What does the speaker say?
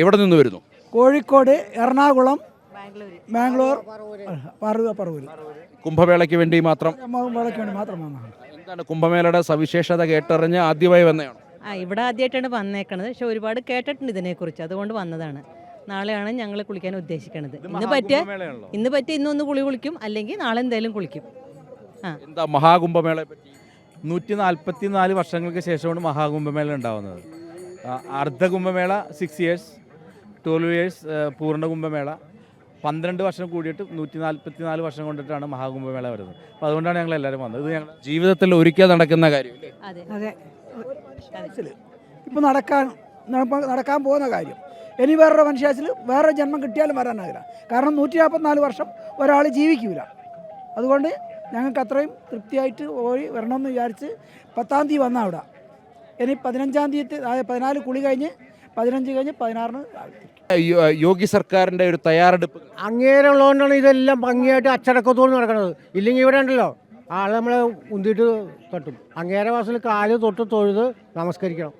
എവിടെ നിന്ന് വരുന്നു? കോഴിക്കോട്, എറണാകുളം, ബാംഗ്ലൂർ, പറവൂർ. കുംഭമേളയ്ക്ക് വേണ്ടി മാത്രം മേളയ്ക്ക് വേണ്ടി മാത്രം വന്നതാണ്. എന്താണ് കുംഭമേളയുടെ സവിശേഷത കേട്ടറിഞ്ഞ് ആദ്യമായി വന്നതാണ്? ഇവിടെ ആദ്യമായിട്ടാണ് വന്നേക്കണത്. പക്ഷെ ഒരുപാട് കേട്ടിട്ടുണ്ട് ഇതിനെക്കുറിച്ച്, അതുകൊണ്ട് വന്നതാണ്. നാളെയാണ് ഞങ്ങൾ കുളിക്കാൻ ഉദ്ദേശിക്കുന്നത്. ഇന്ന് പറ്റിയ ഇന്നൊന്ന് കുളിക്കും, അല്ലെങ്കിൽ നാളെ എന്തായാലും കുളിക്കും. എന്താ മഹാകുംഭമേളയെ പറ്റി? 144 വർഷങ്ങൾക്ക് ശേഷമാണ് മഹാകുംഭമേള ഉണ്ടാവുന്നത്. അർദ്ധ കുംഭമേള 6 ഇയേഴ്സ്, 12 ഇയേഴ്സ് പൂർണ്ണ കുംഭമേള, 12 വർഷം കൂടിയിട്ട് 144 വർഷം കൊണ്ടിട്ടാണ് മഹാകുംഭമേള വരുന്നത്. അപ്പോൾ അതുകൊണ്ടാണ് ഞങ്ങൾ എല്ലാവരും വന്നത്. ഇത് ഞങ്ങൾ ജീവിതത്തിൽ ഒരിക്കൽ നടക്കുന്ന കാര്യം. അതെ, ഇപ്പോൾ നടക്കാൻ പോകുന്ന കാര്യം. ഇനി വേറൊരു മനുഷ്യത്തിൽ വേറെ ജന്മം കിട്ടിയാലും വരാനാകില്ല. കാരണം 144 വർഷം ഒരാൾ ജീവിക്കില്ല. അതുകൊണ്ട് ഞങ്ങൾക്ക് അത്രയും തൃപ്തിയായിട്ട് പോയി വരണമെന്ന് വിചാരിച്ച് 10-ാം തീയതി വന്നാൽ അവിടെ. ഇനി 15-ാം തീയതി 14 കുളി കഴിഞ്ഞ് 15 കഴിഞ്ഞ് 16-ന് യോഗി സർക്കാരിൻ്റെ ഒരു തയ്യാറെടുപ്പ് അങ്ങേരുള്ളതുകൊണ്ടാണ് ഇതെല്ലാം ഭംഗിയായിട്ട് അച്ചടക്കത്തോട് നടക്കുന്നത്. ഇല്ലെങ്കിൽ ഇവിടെ ഉണ്ടല്ലോ ആളെ നമ്മളെ ഉന്തിയിട്ട് തട്ടും. അങ്ങേരെ വാസൽ കാല് തൊട്ട് തൊഴുത് നമസ്കരിക്കണം.